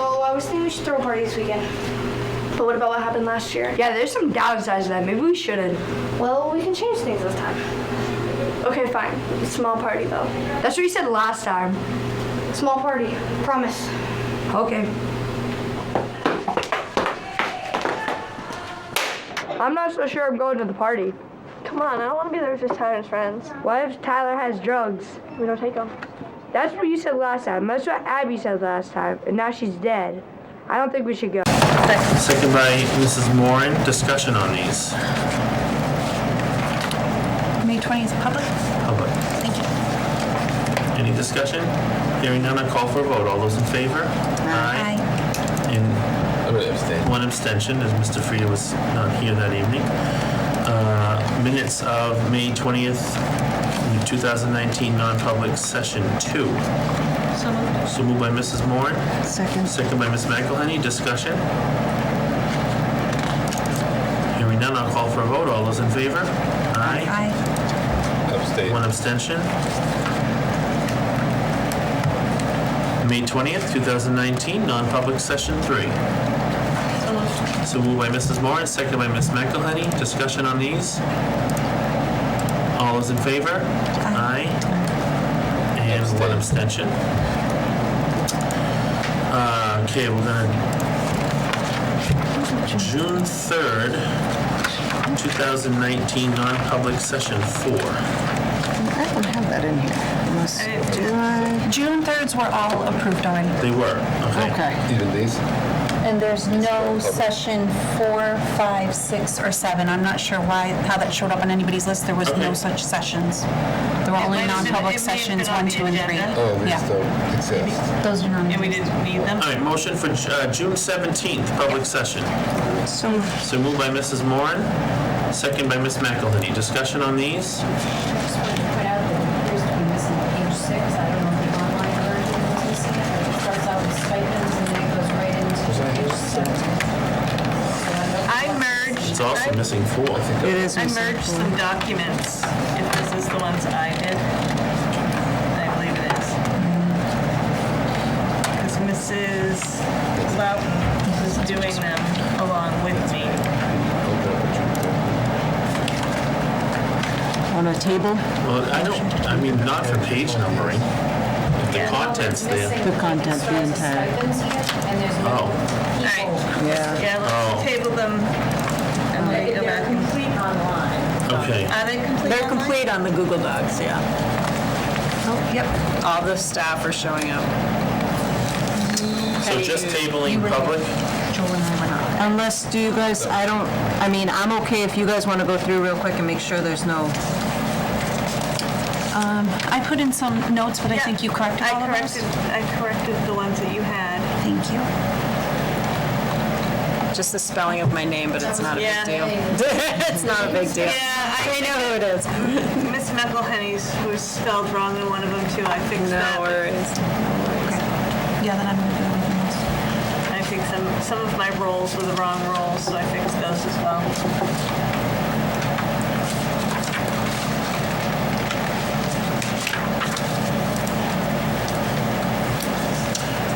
So I was thinking we should throw a party this weekend. But what about what happened last year? Yeah, there's some downsides to that. Maybe we shouldn't. Well, we can change things this time. Okay, fine. Small party though. That's what you said last time. Small party. Promise. Okay. I'm not so sure I'm going to the party. Come on, I don't want to be there with just Tyler's friends. What if Tyler has drugs? We don't take them. That's what you said last time. That's what Abby said last time. And now she's dead. I don't think we should go. Second by Mrs. Moran. Discussion on these. May 20th, public? Public. Thank you. Any discussion? Hearing none, I call for a vote. All those in favor? Aye. And I'm going to abstain. one abstention, as Mr. Frieda was not here that evening. Minutes of May 20th, 2019, non-public session 2. So moved. So moved by Mrs. Moran. Second. Second by Ms. McElhenney. Discussion? Hearing none, I'll call for a vote. All those in favor? Aye. Aye. Abstain. One abstention. May 20th, 2019, non-public session 3. So moved. So moved by Mrs. Moran, seconded by Ms. McElhenney. Discussion on these? All those in favor? Aye. And one abstention. Okay, we're gonna, June 3rd, 2019, non-public session 4. I don't have that in here. Unless, do I? June 3rds were all approved already. They were, okay. Okay. Even these? And there's no session 4, 5, 6, or 7. I'm not sure how that showed up on anybody's list. There was no Okay. such sessions. There were only non-public sessions 1, 2, and 3. Oh, they Yeah. still exist. Those are non. And we didn't need them? All right, motion for June 17th, public session. So So moved by Mrs. Moran, second by Ms. McElhenney. Discussion on these? Just wanted to point out that it appears to be missing page 6. I don't know if the online version is missing it, but it starts out with stipends and then it goes right into page 7. I merged. It's also missing 4. It is I missing merged four. some documents, if this is the ones I did. I believe it is. Because Mrs. Loughton was doing them along with me. On a table, Well, not for page numbering. If the content's there. the content, the entire. Stipends here, and there's no Oh. All right, Yeah. yeah, Oh. let's table them. And they go They're back. complete online. Okay. Are they complete? They're online? complete on the Google Docs, yeah. oh, yep. All the staff are showing up. So just tabling public? Joel and I were not. Unless, do you guys, I'm okay if you guys want to go through real quick and make sure there's no, I put in some notes, but I Yeah, think you corrected all of those. I corrected the ones that you had. Thank you. Just the spelling of my name, but it's not a big Yeah. deal. It's not a big deal. Yeah, I know who it is. Miss McElhenney's was spelled wrong in one of them too. I fixed that. No worries. Yeah, then I'm going to do everything else. I think some of my rolls were the wrong rolls, so I fixed those as well.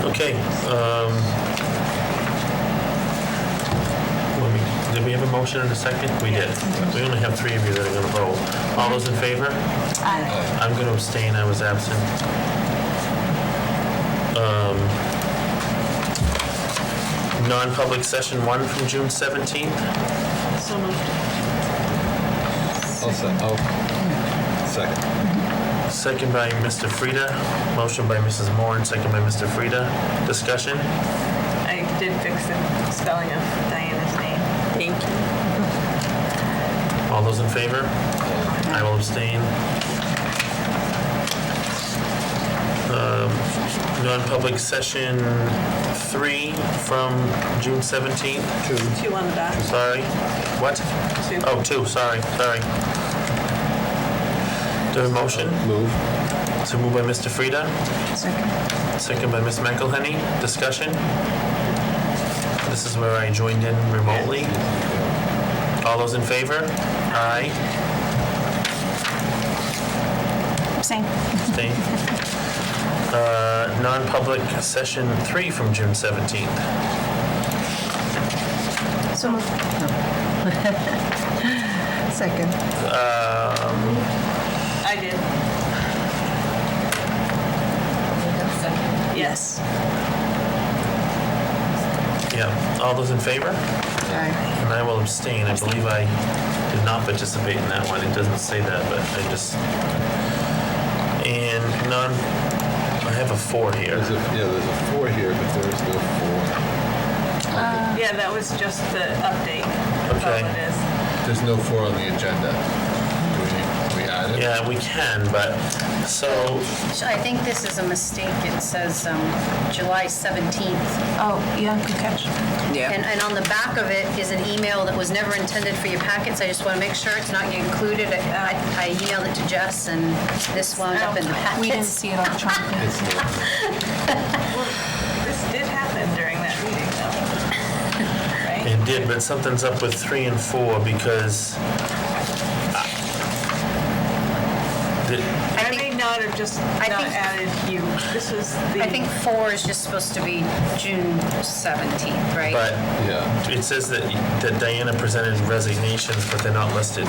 Okay. Did we have a motion in a second? We did. We only have 3 of you that are going to vote. All those in favor? I'm going to abstain. I was absent. Non-public session 1 from June 17th. So moved. I'll second. Second by Mr. Frieda. Motion by Mrs. Moore and second by Mr. Frieda. Discussion? I did fix the spelling of Diana's name. Thank you. All those in favor? I will abstain. Non-public session 3 from June 17th. 2 on the back. Sorry. What? 2. Oh, 2, sorry. Do I have a motion? Move. So moved by Mr. Frieda, Second. second by Ms. McElhenney. Discussion? This is where I joined in remotely. All those in favor? Aye. Same. Abstain. Non-public session 3 from June 17th. So moved. Second. I did. Yes. Yeah, all those in favor? Aye. And I will abstain. I believe I did not participate in that one. It doesn't say that, but I just... And I have a 4 here. There's a 4 here, but there is no 4. Yeah, that was just the update. That's all Okay. it is. There's no 4 on the agenda. Do we add it? Yeah, we can, but, so, I think this is a mistake. It says July 17th. Oh, yeah, good catch. Yeah. And on the back of it is an email that was never intended for your packets. I just want to make sure it's not included. I emailed it to Jess, and this wound up in the packets. We didn't see it electronically. It's not. This did happen during that meeting, though. Right? it did, but something's up with 3 and 4 because... I may not have just not think- added you. This was the... I think 4 is just supposed to be June 17th, right? But Yeah. it says that Diana presented resignations, but they're not listed.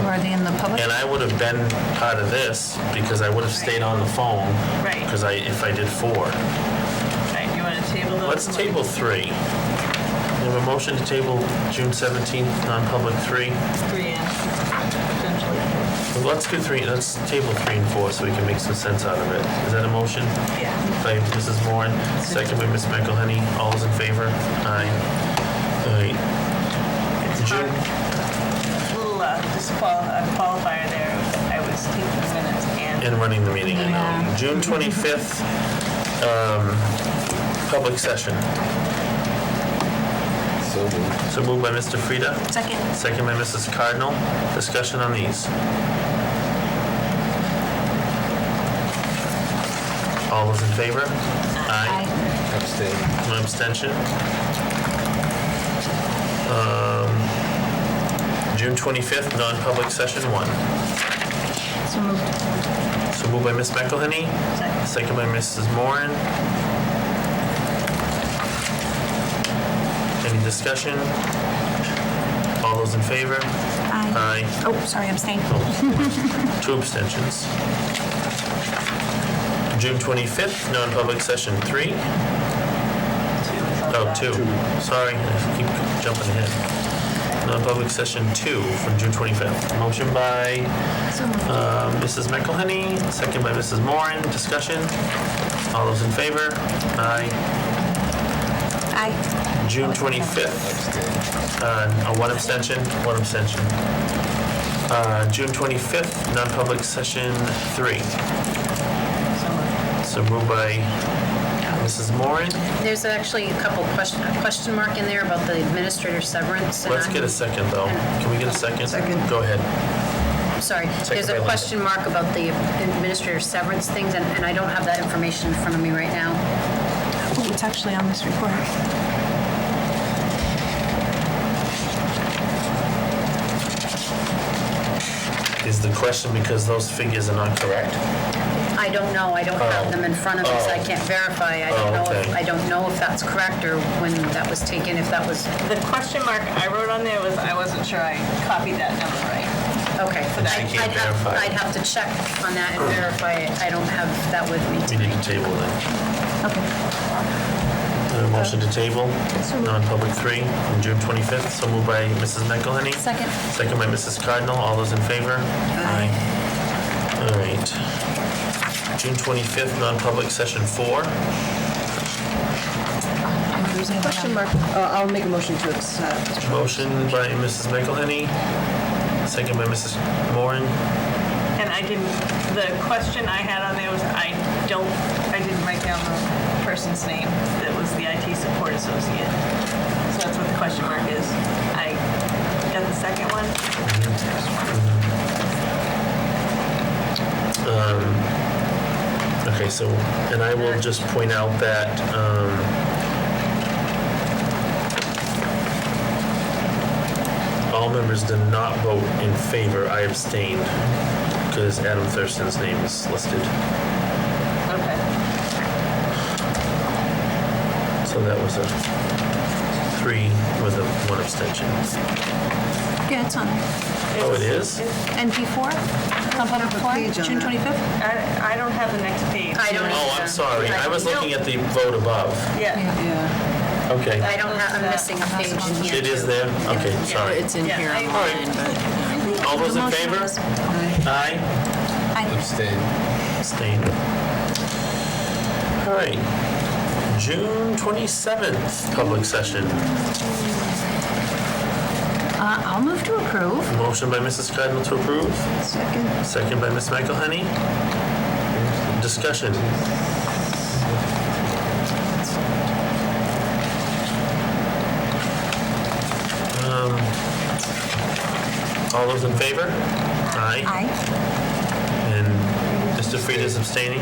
Were they in the public? And I would have been part of this because I would have stayed on the phone. Right. Because if I did 4. Right, you want to table those? Let's table 3. We have a motion to table June 17th, non-public 3. 3 and potentially 4. Well, let's do 3. Let's table 3 and 4 so we can make some sense out of it. Is that a motion? Yeah. By Mrs. Moran, second by Ms. McElhenney. All those in favor? Aye. All right. June, Little qualifier there. I was taking the minutes and... and running the meeting, I know. June 25th, public session. So moved. So moved by Mr. Frida, Second. second by Mrs. Cardinal. Discussion on these. All those in favor? Aye. Abstain. One abstention. June 25th, non-public session 1. So moved. So moved by Ms. McElhenney, second by Mrs. Moran. Any discussion? All those in favor? Aye. Oh, sorry, abstain. 2 abstentions. June 25th, non-public session 3. Oh, 2. Sorry, I keep jumping ahead. Non-public session 2 from June 25th. Motion by Mrs. McElhenney, second by Mrs. Moran. Discussion? All those in favor? Aye. Aye. June 25th. Abstain. 1 abstention, 1 abstention. June 25th, non-public session 3. So moved by Mrs. Moran. There's actually a couple question mark in there about the administrator severance. and Let's get a second, though. Can we get a second? Second. Go ahead. Sorry, Second there's by a Linda. question mark about the administrator severance things, and I don't have that information in front of me right now. Oh, it's actually on this report. Is the question because those figures are not correct? I don't know, I don't have them in front of me, so I can't verify. I don't know okay. I don't know if that's correct or when that was taken, if that was, The question mark I wrote on there was, I wasn't sure I copied that number right. okay. She can't verify. I'd have to check on that and verify it. I don't have that with me We need tonight. to table then. Okay. Motion to table, non-public 3 from June 25th. So moved by Mrs. McElhenney. Second. Second by Mrs. Cardinal. All those in favor? Aye. All right. June 25th, non-public session 4. Question mark. I'll make a motion to accept. Motion by Mrs. McElhenney. Second by Mrs. Moran. And the question I had on there was, I didn't write down the person's name that was the IT support associate. So that's what the question mark is. I got the second one. Okay, so, and I will just point out that all members did not vote in favor. I abstained because Adam Thurston's name is listed. Okay. So that was a 3 with a 1 abstention. Yeah, it's on there. Oh, it is? NP4, non-public page forum, on June that. 25th. I don't have the next page. I don't Oh, I'm either. sorry. I was looking at the vote above. Yeah. Yeah, Okay. I don't have, I'm missing a page in here. It is there? Okay, sorry. it's in Yeah, here I- on mine, but. All those in favor? Aye. Abstain. Abstain. All right. June 27th, public session. I'll move to approve. Motion by Mrs. Cardinal to approve. Second. Second by Ms. McElhenney. Discussion. All those in favor? Aye. Aye. And Mr. Fried is abstaining.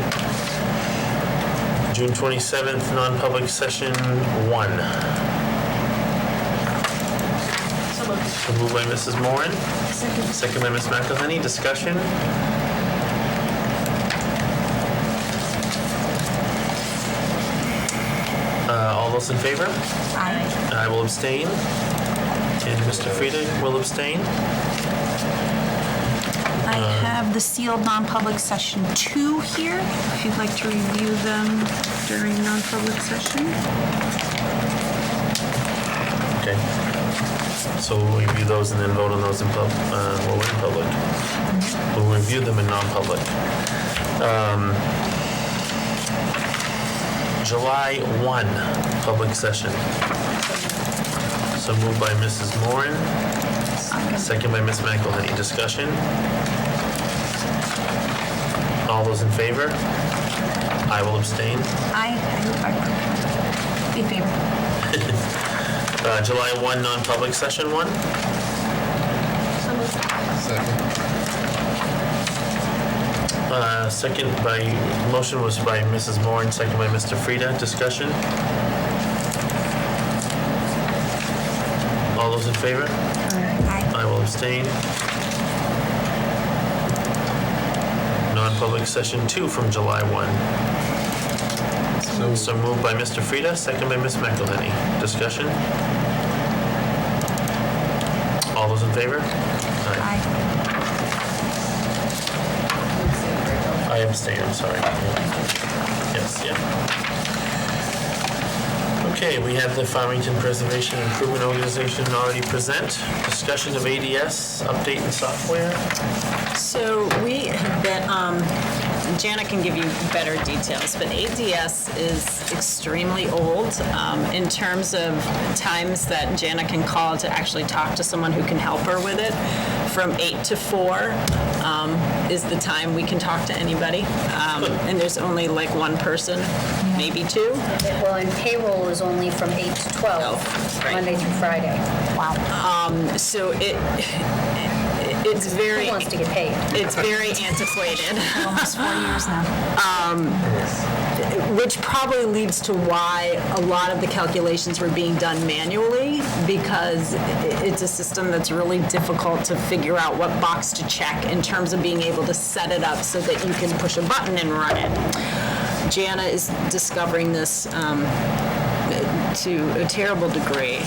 June 27th, non-public session 1. So moved by Mrs. Moran. Second by Ms. McElhenney. Discussion. All those in favor? Aye. I will abstain. And Mr. Frieda will abstain. I have the sealed non-public session 2 here, if you'd like to review them during non-public session. Okay. So we'll review those and then vote on those in public. Well, we're in public. We'll review them in non-public. July 1, public session. So moved by Mrs. Moran, second by Ms. McElhenney. Discussion? All those in favor? I will abstain. In favor. July 1, non-public session 1. Second. Motion was by Mrs. Moran, second by Mr. Frieda. Discussion? All those in favor? Aye. I will abstain. Non-public session 2 from July 1. So moved by Mr. Frieda, second by Ms. McElhenney. Discussion? All those in favor? Aye. I abstain, I'm sorry. Yes, yeah. Okay, we have the Farmington Preservation Improvement Organization already present. Discussion of ADS, update in software. So we have been, Jana can give you better details, but ADS is extremely old in terms of times that Jana can call to actually talk to someone who can help her with it. From 8 to 4 is the time we can talk to anybody. And there's only like one person, maybe 2. Well, and payroll is only from 8 to 12, right. Monday through Friday. So it's very, Who wants to get paid? it's very antiquated. Almost 4 years now. Which probably leads to why a lot of the calculations were being done manually, because it's a system that's really difficult to figure out what box to check in terms of being able to set it up so that you can push a button and run it. Jana is discovering this to a terrible degree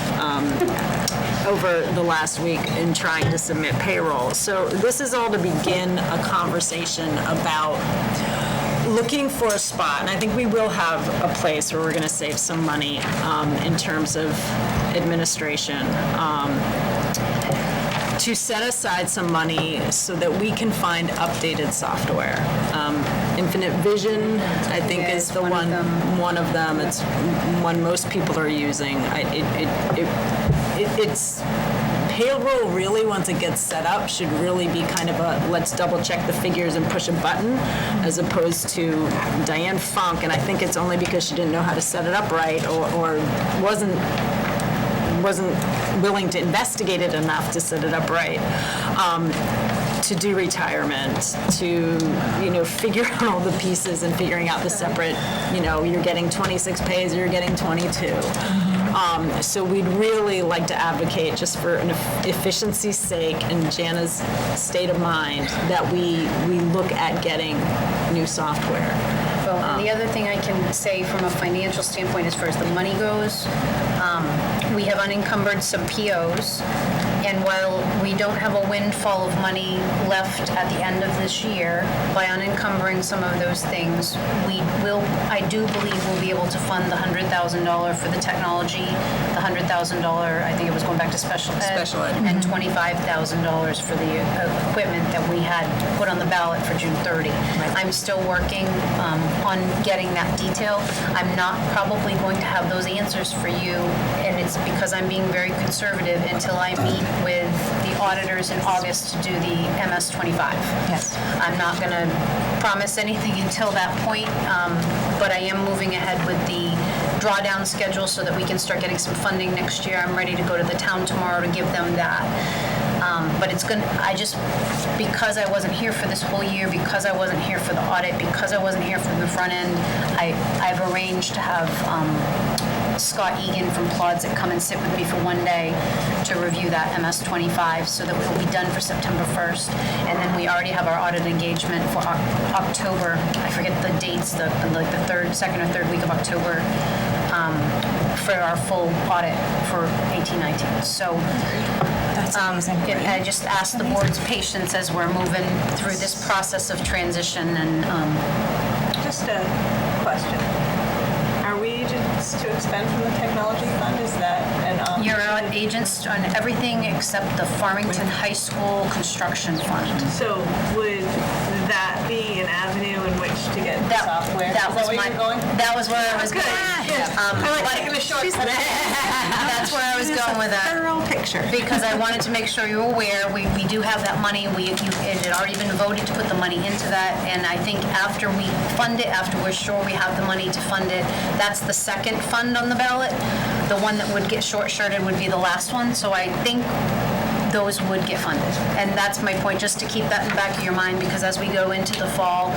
over the last week in trying to submit payroll. So this is all to begin a conversation about looking for a spot, and I think we will have a place where we're going to save some money in terms of administration, to set aside some money so that we can find updated software. Infinite Vision, I think, is the one of them. It's one most people are using. It's payroll really, once it gets set up, should really be kind of a let's double check the figures and push a button, as opposed to Diane Funk, and I think it's only because she didn't know how to set it up right or wasn't willing to investigate it enough to set it up right. To do retirement, to, figure out all the pieces and figuring out the separate, you're getting 26 pays or you're getting 22. So we'd really like to advocate, just for an efficiency's sake and Jana's state of mind, that we look at getting new software. Well, and the other thing I can say from a financial standpoint, as far as the money goes, we have unencumbered some POs, and while we don't have a windfall of money left at the end of this year, by unencumbering some of those things, I do believe we'll be able to fund the $100,000 for the technology, the $100,000, I think it was going back to special ed, and $25,000 for the equipment that we had put on the ballot for June 30. I'm still working on getting that detail. I'm not probably going to have those answers for you, and it's because I'm being very conservative until I meet with the auditors in August to do the MS-25. Yes. I'm not going to promise anything until that point, but I am moving ahead with the drawdown schedule so that we can start getting some funding next year. I'm ready to go to the town tomorrow to give them that. But it's going to, because I wasn't here for this whole year, because I wasn't here for the audit, because I wasn't here from the front end, I've arranged to have Scott Egan from Plods come and sit with me for one day to review that MS-25 so that it will be done for September 1st. And then we already have our audit engagement for October. I forget the dates, like the second or third week of October, for our full audit for 18-19. So That's amazing. I just ask the board's patience as we're moving through this process of transition and Just a question. Are we agents to expend from the technology fund? Is that an option? you're out agents on everything except the Farmington High School Construction Fund. So would that be an avenue in which to get the software? That Is was that where you're going? That was where I was Good. going. Good. I like taking a shortcut. That's where I was going with that. Thorough picture. Because I wanted to make sure you're aware, we do have that money. It had already been voted to put the money into that, and I think after we fund it, after we're sure we have the money to fund it, that's the second fund on the ballot. The one that would get short-shirted would be the last one, so I think those would get funded. And that's my point, just to keep that in the back of your mind, because as we go into the fall,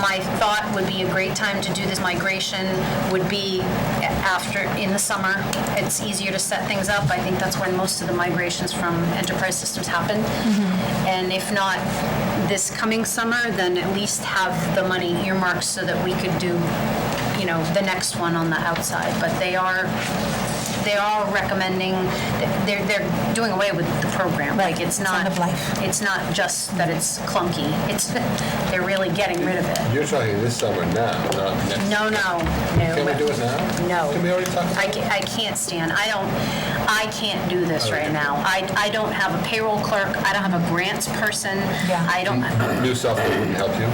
my thought would be a great time to do this migration would be in the summer. It's easier to set things up. I think that's when most of the migrations from enterprise systems happen. And if not this coming summer, then at least have the money earmarked so that we could do, the next one on the outside. But they are recommending, they're doing away with the program. Like it's not, end of life. it's not just that it's clunky. They're really getting rid of it. You're talking this summer now, not next. No. Can we do it now? No. Can we already talk about it? I can't stand, I can't do this right now. I don't have a payroll clerk, I don't have a grants person. Yeah. I don't, New software wouldn't help you?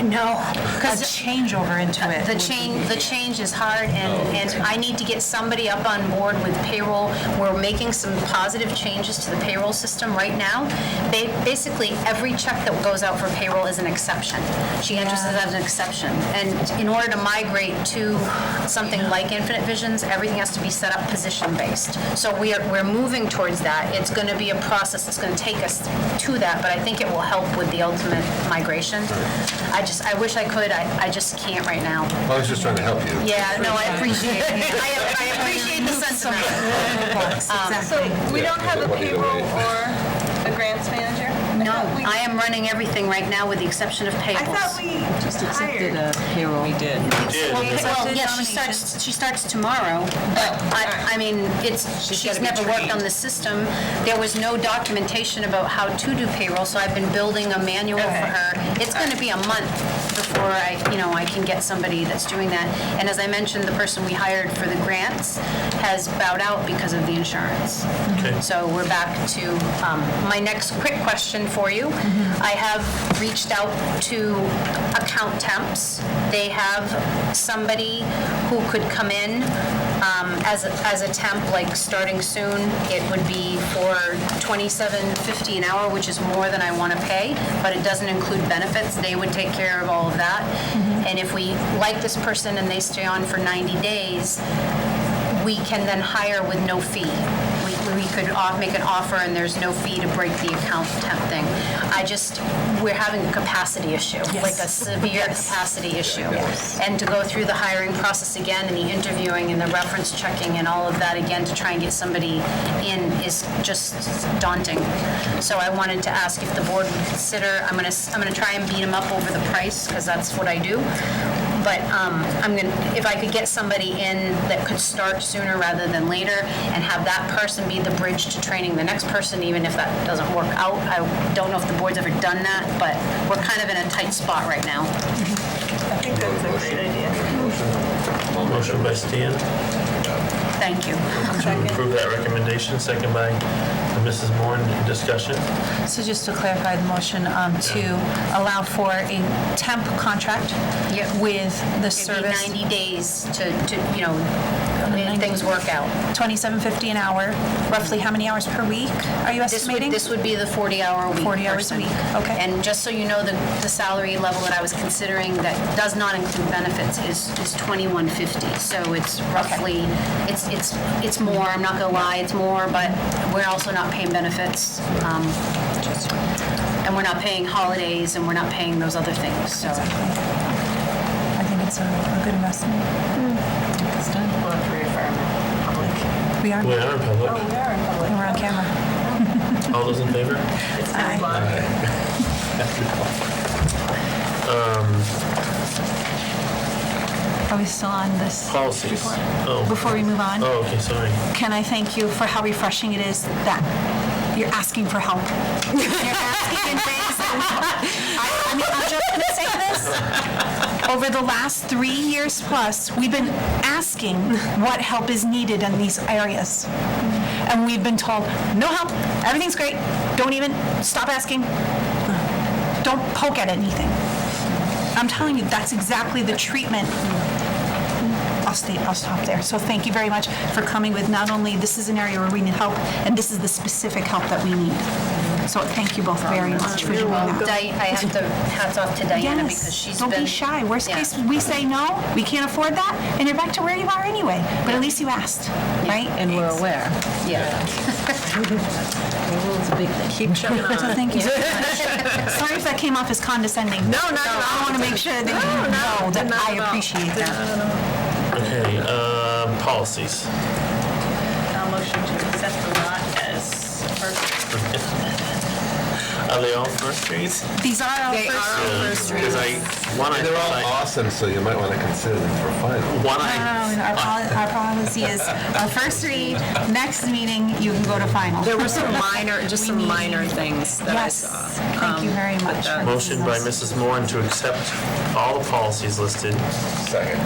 no. Because changeover into it. The change is hard, and I need to get somebody up on board with payroll. We're making some positive changes to the payroll system right now. Basically, every check that goes out for payroll is an exception. She enters it as an exception. And in order to migrate to something like Infinite Visions, everything has to be set up position-based. So we're moving towards that. It's going to be a process that's going to take us to that, but I think it will help with the ultimate migration. I wish I could. I just can't right now. I was just trying to help you. Yeah, no, I appreciate it. I appreciate the sentiment. So we don't have a payroll or a grants manager? No, I am running everything right now with the exception of I payables. thought we Just accepted hired. a payroll. We did. Well, yes, she starts tomorrow, but I mean, she's never worked on the system. There was no documentation about how to do payroll, so I've been building a manual for her. It's going to be a month before I can get somebody that's doing that. And as I mentioned, the person we hired for the grants has bowed out because of the insurance. Okay. So we're back to my next quick question for you. I have reached out to account temps. They have somebody who could come in as a temp, like starting soon. It would be for $27.50 an hour, which is more than I want to pay, but it doesn't include benefits. They would take care of all of that. And if we like this person and they stay on for 90 days, we can then hire with no fee. We we could make an offer and there's no fee to break the account temp thing. We're having a capacity issue, like a severe capacity issue. And to go through the hiring process again and the interviewing and the reference checking and all of that again to try and get somebody in is just daunting. So I wanted to ask if the board would consider, I'm gonna try and beat them up over the price, because that's what I do. But if I could get somebody in that could start sooner rather than later and have that person be the bridge to training the next person, even if that doesn't work out. I don't know if the board's ever done that, but we're kind of in a tight spot right now. I think that's a great idea. Motion by Stan. Thank you. To approve that recommendation, second by Mrs. Moore. Discussion. So just to clarify the motion, to allow for a temp contract Yep. with the It'd service, be 90 days to if things work out. $27.50 an hour, roughly how many hours per week are you estimating? This would be the 40-hour week. 40 hours a person. week, okay. And just so you know, the salary level that I was considering that does not include benefits is $21.50. So it's roughly, it's more, I'm not gonna lie, it's more, but we're also not paying benefits. And we're not paying holidays, and we're not paying those other things, so. I think it's a good investment. We'll have to reaffirm it public. We are, We are in public. We are in public. we're on camera. All those in favor? It's 10 o'clock. Are we still on this? Policies. Oh. Before we move on, Oh, okay, sorry. can I thank you for how refreshing it is that you're asking for help? You're asking in things that I mean, I'm just going to say this. Over the last 3 years plus, we've been asking what help is needed in these areas. And we've been told, no help, everything's great, don't even, stop asking, don't poke at anything. I'm telling you, that's exactly the treatment. I'll stop there. So thank you very much for coming with not only this is an area where we need help, and this is the specific help that we need. So thank you both very much for doing that. I have to, hats off to Diana, because she's been. Don't be shy. Worst Yeah. case, we say no, we can't afford that, and you're back to where you are anyway. But at least you asked, right? And we're aware. Yeah. Keep chugging on. So thank you. Sorry if that came off as condescending. No, not at all. I want to make sure that you know that I appreciate that. Okay, policies. I'll motion to accept the lot as first. Are they all first reads? These are all first. Because They're all awesome, so you might want to consider them for final. Our policy is our first read, next meeting, you can go to final. There were some minor things that I saw. Thank you very much. for Motion by those. Mrs. Moore to accept all the policies listed Second.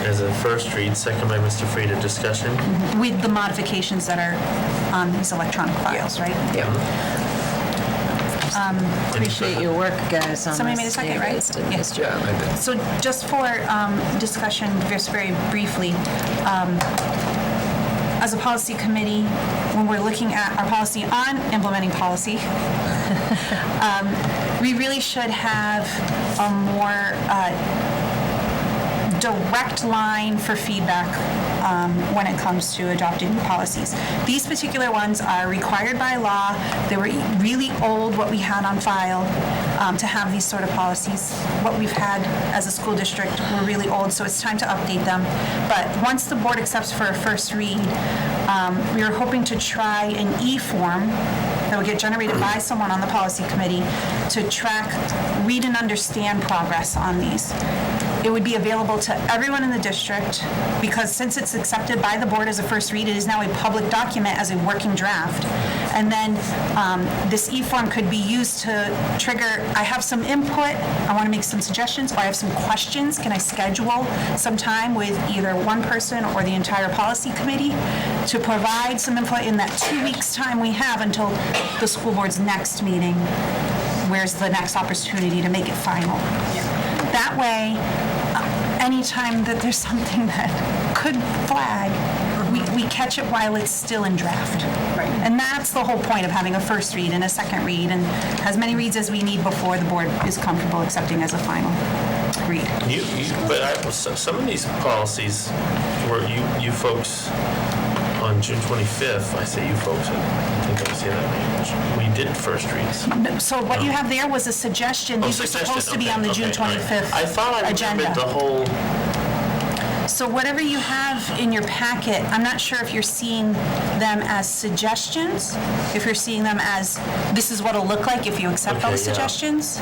as a first read, second by Mr. Frieda. Discussion. With the modifications that are on these electronic files, right? Appreciate your work, guys, on this. Somebody made a second, right? Yes. Yeah, I did. So just for discussion, just very briefly, as a policy committee, when we're looking at our policy on implementing policy, we really should have a more direct line for feedback when it comes to adopting new policies. These particular ones are required by law. They were really old, what we had on file, to have these sort of policies. What we've had as a school district were really old, so it's time to update them. But once the board accepts for a first read, we are hoping to try an e-form that will get generated by someone on the policy committee to track, read and understand progress on these. It would be available to everyone in the district because since it's accepted by the board as a first read, it is now a public document as a working draft. And then this e-form could be used to trigger, I have some input, I want to make some suggestions, or I have some questions. Can I schedule some time with either one person or the entire policy committee to provide some input in that 2 weeks' time we have until the school board's next meeting? Where's the next opportunity to make it final? That way, anytime that there's something that could flag, we catch it while it's still in draft. Right. And that's the whole point of having a first read and a second read, and as many reads as we need before the board is comfortable accepting as a final read. But some of these policies where you folks on June 25th, I say you folks, I think I say that, we did first reads. So what you have there was a suggestion. These were supposed to be on the June 25th I thought I remembered agenda. the whole, So whatever you have in your packet, I'm not sure if you're seeing them as suggestions, if you're seeing them as, this is what it'll look like if you accept Okay, those yeah. suggestions.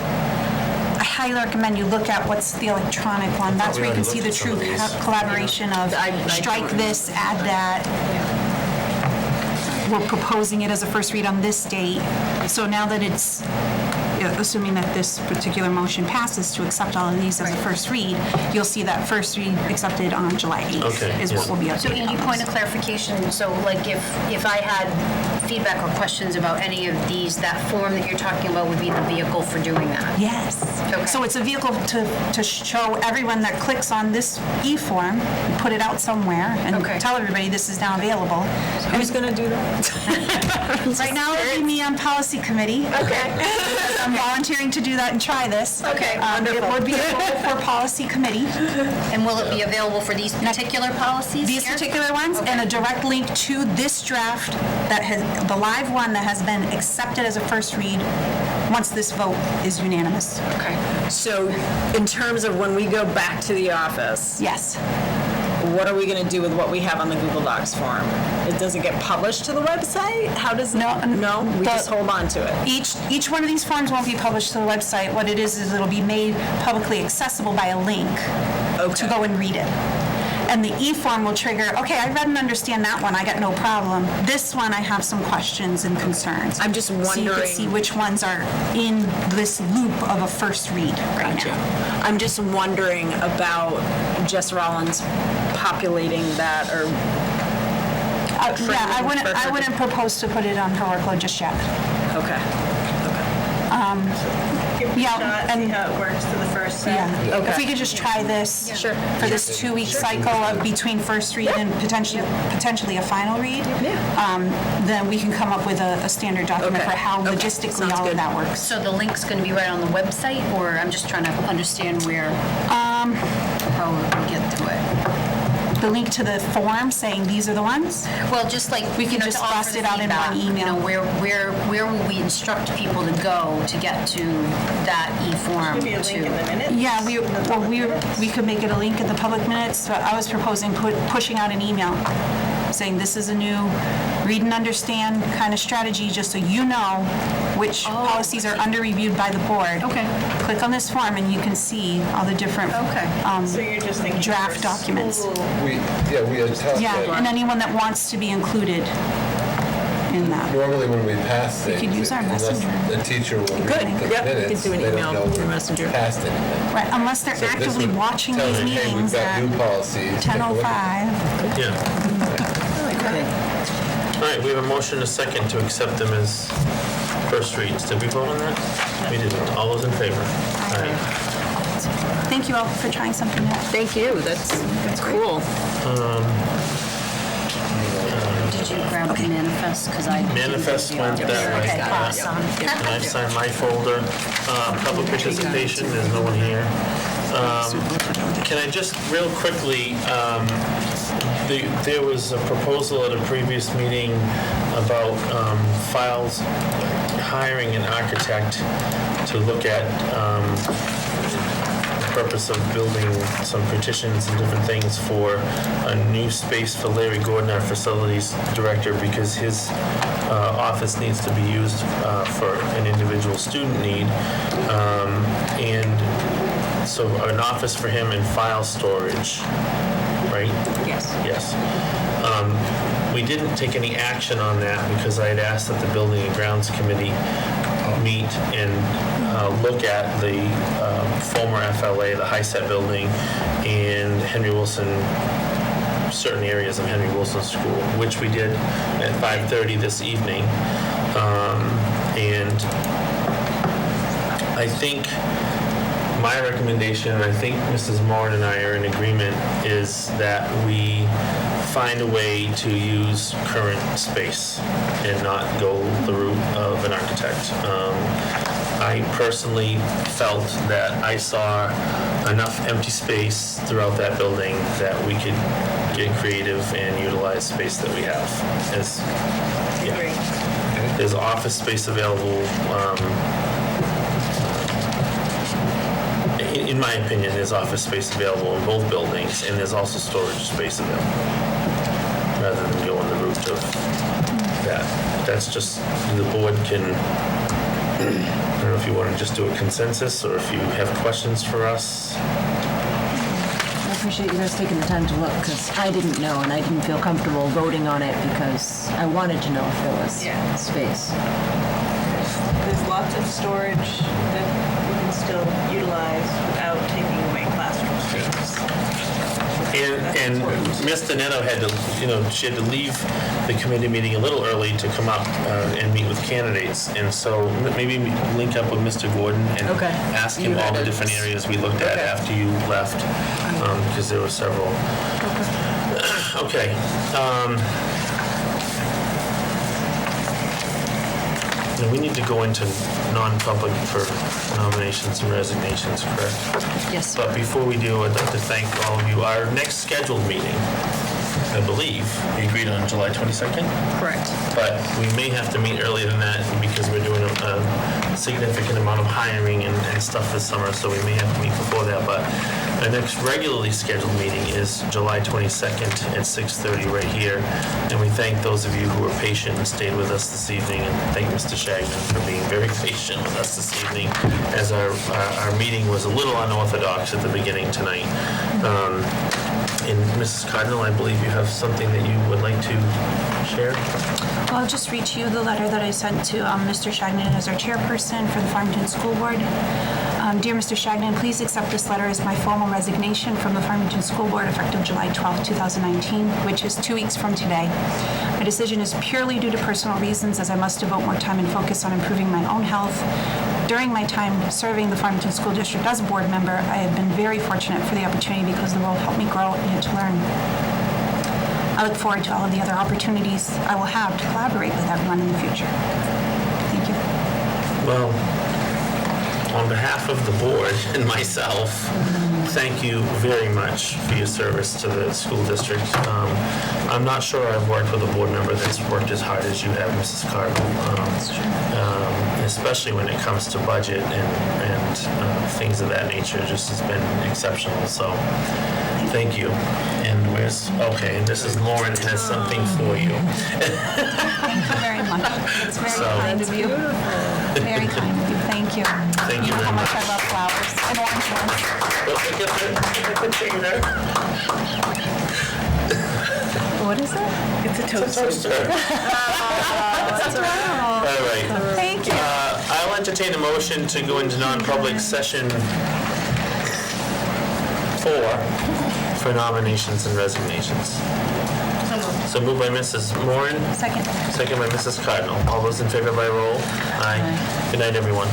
I highly recommend you look at what's the electronic one. That's we where you can already see the looked at some true of these. collaboration of strike this, add that. We're proposing it as a first read on this date. So now that it's, assuming that this particular motion passes to accept all of these as a first read, you'll see that first read accepted on July 8th Okay, is yeah. what will be So updated Andy, on point this. of clarification, so like if I had feedback or questions about any of these, that form that you're talking about would be the vehicle for doing that? Yes. Okay. So it's a vehicle to show everyone that clicks on this e-form, put it out somewhere, and Okay. tell everybody this is now available. Who's going to do that? Right now, it'll be me on policy committee. Okay. I'm volunteering to do that and try this. Okay, It would be available for policy committee, And will it be available for these particular policies these here? particular ones, and a direct link to this draft that has, the live one that has been accepted as a first read once this vote is unanimous. Okay. So in terms of when we go back to the office, Yes. what are we going to do with what we have on the Google Docs form? It doesn't get published to the website? How does No, No, we the- just hold on to it. Each one of these forms won't be published to the website. What it is it'll be made publicly accessible by a link to Okay. go and read it. And the e-form will trigger, okay, I read and understand that one, I got no problem. This one, I have some questions and concerns. I'm just So you can wondering- see which ones are in this loop of a first read right Gotcha. now. I'm just wondering about Jess Rollins populating that or Yeah, I training wouldn't, for I her. wouldn't propose to put it on her workload just yet. okay. Give it a Yeah, shot, see and- how it works to the first set. Yeah, if we could just try this for this 2-week cycle of between first read and potentially a final read, then we can come up with a standard document Okay. for how Okay. logistically Sounds all of good. that works. So the link's going to be right on the website, or I'm just trying to understand where, how we get to it? The link to the form saying these are the ones? Well, just like, We can you know, just to offer blast the it out in one feedback, email. You know, where will we instruct people to go to get to that e-form? Maybe a link in the minutes. Yeah, we could make it a link in the public minutes, but I was proposing pushing out an email saying this is a new read and understand kind of strategy, just so you know which policies are under reviewed by the board. Okay. Click on this form and you can see all the different So you're just thinking draft for documents. school. We had talked Yeah, that and anyone that wants to be included in that. normally when we pass things, could use our unless messenger. the teacher will read Good. the Yep, you could minutes, do an they don't email know through we Messenger. passed anything. Right, unless they're So this actively would watching tell these me, hey, we've meetings got at new policies. Take a look at 10:05. yeah. All right, we have a motion, a second, to accept them as first reads. Did we vote on that? We didn't. All those in favor? All right. Thank you all for trying something new. Thank you. That's cool. Did you grab the manifest? Because I. Manifest went that way. Okay, Yeah. awesome. And I've signed my folder. Public participation, there's no one here. Can I just real quickly, there was a proposal at a previous meeting about files, hiring an architect to look at the purpose of building some petitions and different things for a new space for Larry Gordon, our facilities director, because his office needs to be used for an individual student need. And so an office for him and file storage, right? Yes. Yes. We didn't take any action on that because I had asked that the Building and Grounds Committee meet and look at the former FLA, the High-Set building, and Henry Wilson, certain areas of Henry Wilson School, which we did at 5:30 this evening. And I think my recommendation, and I think Mrs. Moran and I are in agreement, is that we find a way to use current space and not go the route of an architect. I personally felt that I saw enough empty space throughout that building that we could get creative and utilize space that we have. There's office space available. In my opinion, there's office space available in both buildings, and there's also storage space available, rather than go on the route of that. That's just, the board can, I don't know if you want to just do a consensus, or if you have questions for us. I appreciate you guys taking the time to look, because I didn't know, and I didn't feel comfortable voting on it, because I wanted to know if there was space. There's lots of storage that we can still utilize without taking away classroom space. And Mr. Netto had to, she had to leave the committee meeting a little early to come up and meet with candidates. And so maybe link up with Mr. Gordon and ask him all the different areas we looked at after you left, because there were several. Okay. Now, we need to go into non-public for nominations and resignations, correct? Yes. But before we do, I'd like to thank all of you. Our next scheduled meeting, I believe, we agreed on July 22nd? Correct. But we may have to meet earlier than that because we're doing a significant amount of hiring and stuff this summer, so we may have to meet before that. But our next regularly scheduled meeting is July 22nd at 6:30 right here. And we thank those of you who were patient and stayed with us this evening, and thank Mr. Shagnon for being very patient with us this evening, as our meeting was a little unorthodox at the beginning tonight. And Mrs. Cardinal, I believe you have something that you would like to share? Well, I'll just read to you the letter that I sent to Mr. Shagnon as our chairperson for the Farmington School Board. Dear Mr. Shagnon, please accept this letter as my formal resignation from the Farmington School Board effective July 12, 2019, which is 2 weeks from today. My decision is purely due to personal reasons, as I must devote more time and focus on improving my own health. During my time serving the Farmington School District as a board member, I have been very fortunate for the opportunity because the role helped me grow and to learn. I look forward to all of the other opportunities I will have to collaborate with everyone in the future. Thank you. Well, on behalf of the board and myself, thank you very much for your service to the school district. I'm not sure I've worked with a board member that's worked as hard as you have, Mrs. Cardinal. Especially when it comes to budget and things of that nature, just has been exceptional. So, thank you. And and this is Lauren has something for you. Thank you very much. It's very kind of you. Very kind of you. Thank you. Thank you know very how much much. I love flowers and orange ones. Don't forget the container. What is it? It's a toaster. Toaster. All right. Thank you. I'll entertain a motion to go into non-public session 4 for nominations and resignations. So moved by Mrs. Moran, Second. second by Mrs. Cardinal. All those in favor by roll? Aye. Good night, everyone.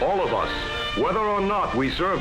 All of us, whether or not we serve